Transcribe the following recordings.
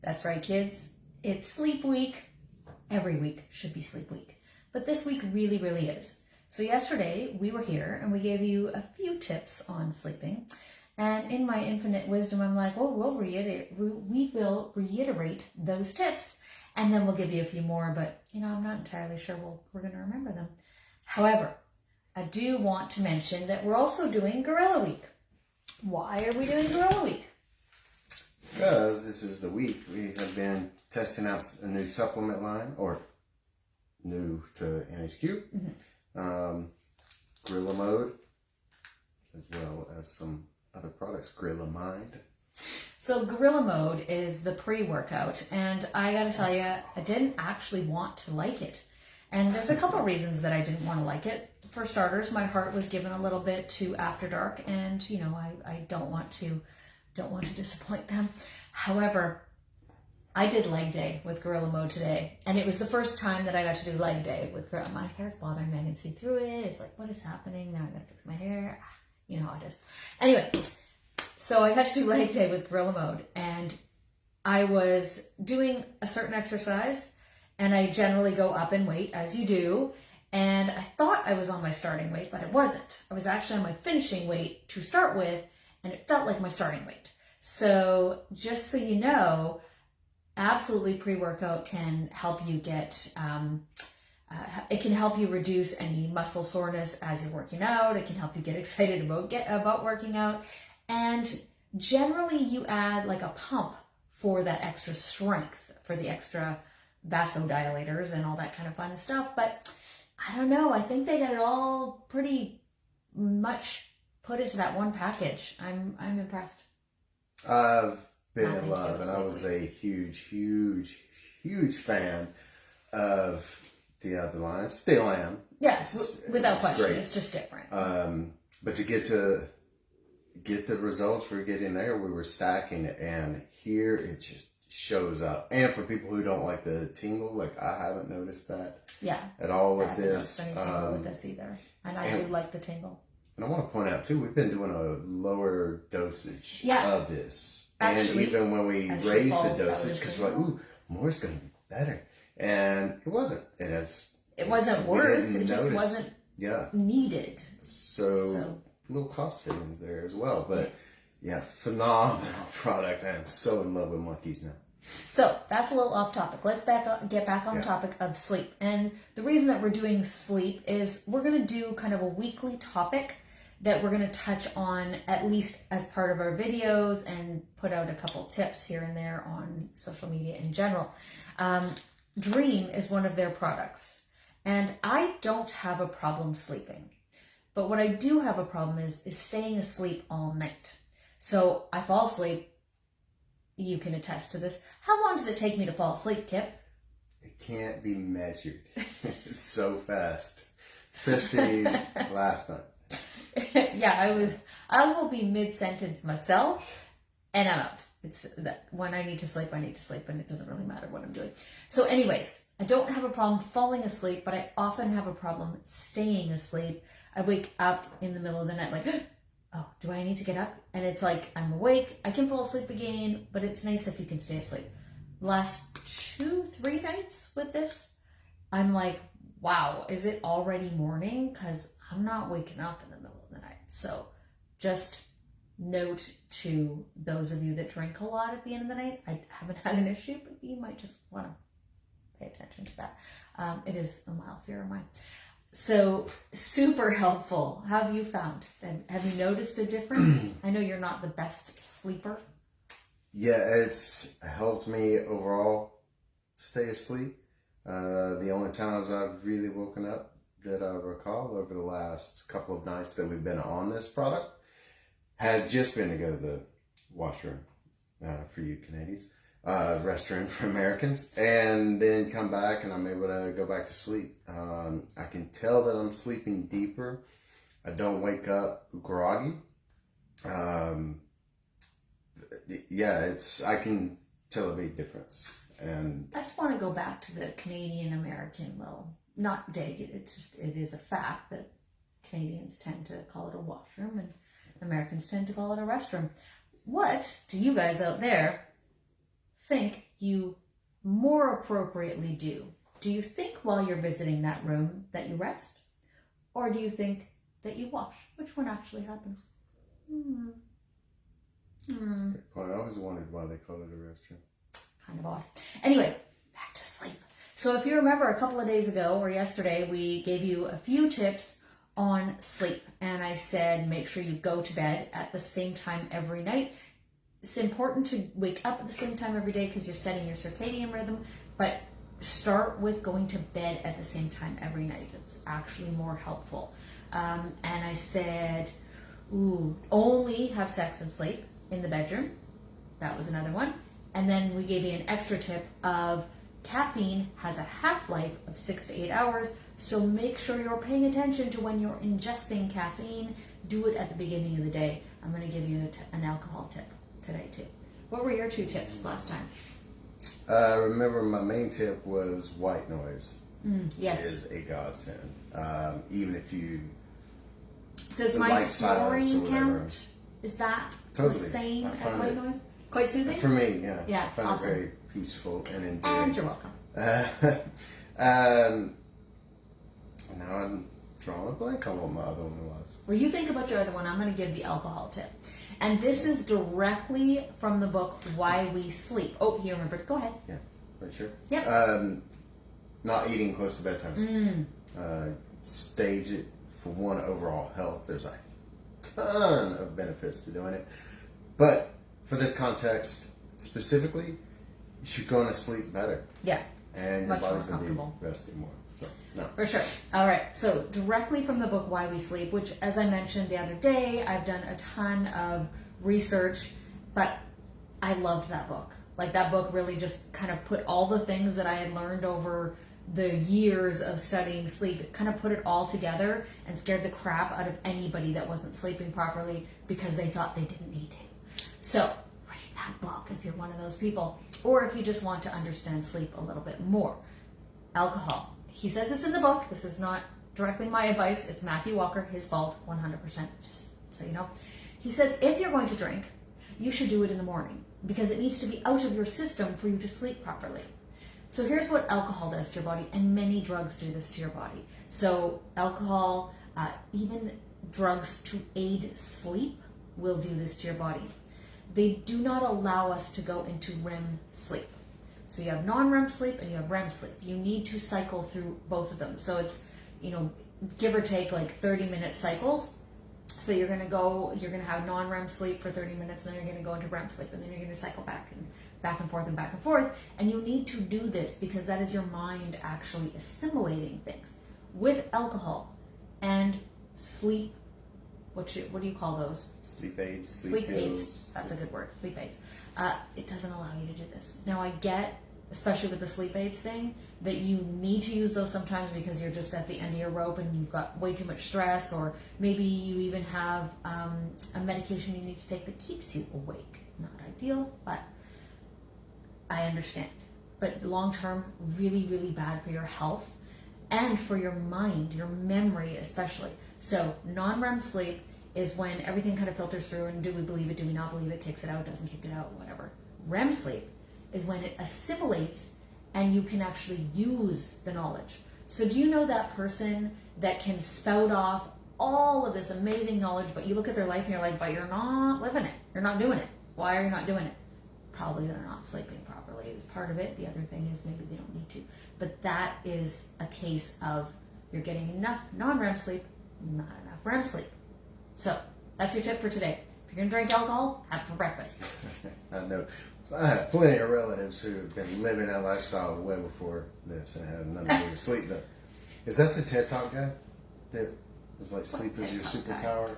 That's right, kids. It's sleep week. Every week should be sleep week. But this week really, really is. So yesterday we were here and we gave you a few tips on sleeping. And in my infinite wisdom, I'm like, well, we will reiterate those tips. And then we'll give you a few more, but I'm not entirely sure we're going to remember them. However, I do want to mention that we're also doing Gorilla Week. Why are we doing Gorilla Week? Because this is the week we have been testing out a new supplement line, or new to NHQ, Gorilla Mode, as well as some other products, Gorilla Mind. So Gorilla Mode is the pre-workout, and I gotta tell you, I didn't actually want to like it. And there's a couple reasons that I didn't want to like it. For starters, my heart was given a little bit to After Dark, and I don't want to disappoint them. However, I did leg day with Gorilla Mode today, and it was the first time that I got to do leg day with Gorilla. My hair's bothering me. I can see through it. It's like, what is happening? Now I gotta fix my hair. You know how it is. Anyway, so I got to do leg day with Gorilla Mode, and I was doing a certain exercise, and I generally go up in weight, as you do, and I thought I was on my starting weight, but I wasn't. I was actually on my finishing weight to start with, and it felt like my starting weight. So just so you know, absolutely pre-workout can help you get, it can help you reduce any muscle soreness as you're working out. It can help you get excited about working out. And generally you add like a pump for that extra strength, for the extra vasodilators and all that kind of fun stuff. But I don't know, I think they got it all pretty much put into that one package. I'm impressed. I've been in love, and I was a huge fan of the other line. Still am. Yes, without question. Great. It's just different. But to get the results we're getting there, we were stacking it, and here it just shows up. And for people who don't like the tingle, like I haven't noticed that at all with this. I haven't noticed any tingle with this either. And I do like the tingle. And I want to point out too, we've been doing a lower dosage of this. Actually, and even when we raised the dosage, because we're like, ooh, more's going to be better. And it wasn't. It wasn't worse. It just wasn't needed. So a little cost savings there as well. But phenomenal product. I am so in love with monkeys now. So that's a little off topic. Let's get back on the topic of sleep. And the reason that we're doing sleep is we're going to do kind of a weekly topic that we're going to touch on at least as part of our videos and put out a couple tips here and there on social media in general. Dream is one of their products. And I don't have a problem sleeping. But what I do have a problem is staying asleep all night. So I fall asleep. You can attest to this. How long does it take me to fall asleep, Kip? It can't be measured. It's so fast. Especially last night. I will be mid-sentence myself, and I'm out. It's that when I need to sleep, and it doesn't really matter what I'm doing. So anyways, I don't have a problem falling asleep, but I often have a problem staying asleep. I wake up in the middle of the night like, oh, do I need to get up? And it's like, I'm awake, I can fall asleep again, but it's nice if you can stay asleep. Last 2-3 nights with this, I'm like, wow, is it already morning? Because I'm not waking up in the middle of the night. So just note to those of you that drink a lot at the end of the night, I haven't had an issue, but you might just want to pay attention to that. It is a mild fear of mine. So super helpful. How have you found? And have you noticed a difference? I know you're not the best sleeper. Yeah, it's helped me overall stay asleep. The only times I've really woken up that I recall over the last couple of nights that we've been on this product has just been to go to the washroom for you Canadians, restroom for Americans, and then come back and I'm able to go back to sleep. I can tell that I'm sleeping deeper. I don't wake up groggy. I can tell a big difference. And I just want to go back to the Canadian American, well, not dig it, it is a fact that Canadians tend to call it a washroom and Americans tend to call it a restroom. What do you guys out there think you more appropriately do? Do you think while you're visiting that room that you rest? Or do you think that you wash? Which one actually happens? That's a great point. I always wondered why they called it a restroom. Kind of odd. Anyway, back to sleep. So if you remember a couple of days ago or yesterday, we gave you a few tips on sleep. And I said, make sure you go to bed at the same time every night. It's important to wake up at the same time every day because you're setting your circadian rhythm, but start with going to bed at the same time every night. It's actually more helpful. And I said, only have sex and sleep in the bedroom. That was another one. And then we gave you an extra tip of caffeine has a half-life of 6 to 8 hours, so make sure you're paying attention to when you're ingesting caffeine. Do it at the beginning of the day. I'm going to give you an alcohol tip today too. What were your 2 tips last time? Remember, my main tip was white noise. Yes. Is a godsend. Even if you Does my like silence or snoring whatever. count? Is that Totally. the same I as find white it- noise? Quite soothing? For me, yeah. Yeah, I find awesome. it very peaceful and And endearing. you're welcome. Now I'm drawing a blank on what my other one was. Well, you think about your other one. I'm going to give the alcohol tip. And this is directly from the book Why We Sleep. Oh, you remembered. Go ahead. Yeah, for sure. Yep. Not eating close to bedtime. Stage it for one, overall health. There's a ton of benefits to doing it. But for this context specifically, you're going to sleep better. Yeah, And your Much more body's going to be comfortable. resting more. So, no. for sure. All right. So directly from the book Why We Sleep, which, as I mentioned the other day, I've done a ton of research, but I loved that book. Like, that book really just kind of put all the things that I had learned over the years of studying sleep, it kind of put it all together and scared the crap out of anybody that wasn't sleeping properly because they thought they didn't need to. So read that book if you're one of those people, or if you just want to understand sleep a little bit more. Alcohol. He says this in the book. This is not directly my advice. It's Matthew Walker, his fault, 100%, just so you know. He says if you're going to drink, you should do it in the morning because it needs to be out of your system for you to sleep properly. So here's what alcohol does to your body, and many drugs do this to your body. So alcohol, even drugs to aid sleep, will do this to your body. They do not allow us to go into REM sleep. So you have non-REM sleep and you have REM sleep. You need to cycle through both of them. So it's, give or take like 30-minute cycles. So you're going to have non-REM sleep for 30 minutes, and then you're going to go into REM sleep, and then you're going to cycle back and forth and back and forth. And you need to do this because that is your mind actually assimilating things. With alcohol and sleep, what do you call those? Sleep aids, Sleep pills. aids. That's a good word. Sleep aids. It doesn't allow you to do this. Now I get, especially with the sleep aids thing, that you need to use those sometimes because you're just at the end of your rope and you've got way too much stress, or maybe you even have a medication you need to take that keeps you awake. Not ideal, but I understand. But long term, really, really bad for your health and for your mind, your memory especially. So non-REM sleep is when everything kind of filters through and do we believe it, do we not believe it, kicks it out, doesn't kick it out, whatever. REM sleep is when it assimilates and you can actually use the knowledge. So do you know that person that can spout off all of this amazing knowledge, but you look at their life and you're like, but you're not living it. You're not doing it. Why are you not doing it? Probably they're not sleeping properly is part of it. The other thing is maybe they don't need to. But that is a case of you're getting enough non-REM sleep, not enough REM sleep. So that's your tip for today. If you're going to drink alcohol, have it for breakfast. I know. So I have plenty of relatives who have been living that lifestyle way before this and had nothing to do with sleep. Though. Is that the TED Talk guy? That was like sleep is your TED Talk guy? superpower?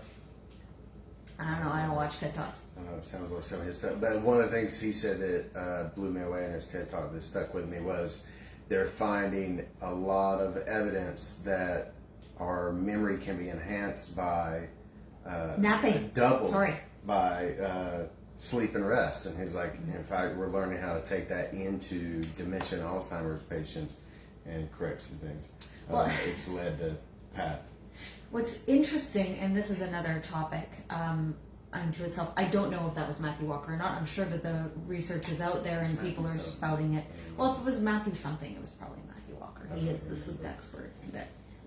I don't know. I don't watch TED Talks. I know it sounds like some of his stuff. But one of the things he said that blew me away in his TED Talk that stuck with me was they're finding a lot of evidence that our memory can be enhanced by Napping. doubled Sorry. by sleep and rest. And he's like, in fact, we're learning how to take that into dementia and Alzheimer's patients and correct some things. Well- It's led to path. What's interesting, and this is another topic, unto itself. I don't know if that was Matthew Walker or not. I'm sure that the research is out there and It's people are Matthew spouting it. Well, if it was Matthew something, it was probably Matthew Walker. He is the sleep expert.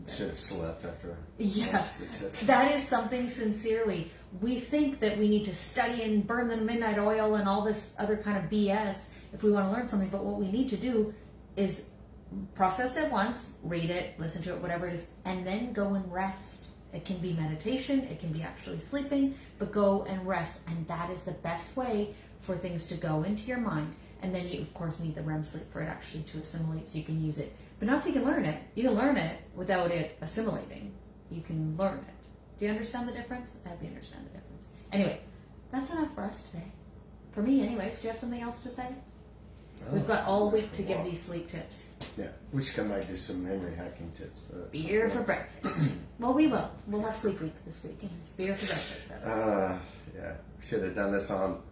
Should have slept after. Yes, the tit. that is something sincerely. We think that we need to study and burn the midnight oil and all this other kind of BS if we want to learn something. But what we need to do is process it once, read it, listen to it, whatever it is, and then go and rest. It can be meditation, it can be actually sleeping, but go and rest. And that is the best way for things to go into your mind. And then you, of course, need the REM sleep for it actually to assimilate so you can use it. But not so you can learn it. You can learn it without it assimilating. You can learn it. Do you understand the difference? I hope you understand the difference. Anyway, that's enough for us today. For me, anyways. Do you have something else to say? We've got all week to give these sleep tips. Yeah, we should come back to some memory hacking tips. Beer for breakfast. Well, we will. We'll have sleep week this week. It's beer for breakfast. Yeah, should have done this on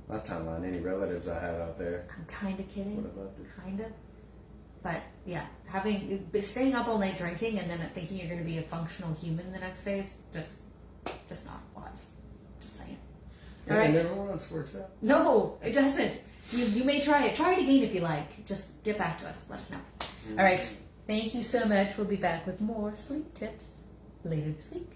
my timeline. Any relatives I have out there I'm kind of kidding. would have loved it. Kind of. But yeah, staying up all night drinking and then thinking you're going to be a functional human the next day is just not wise. Just saying. Yeah, All right. it never once works out. No, it doesn't. You may try it. Try it again if you like. Just get back to us. Let us know. All right. Thank you so much. We'll be back with more sleep tips later this week.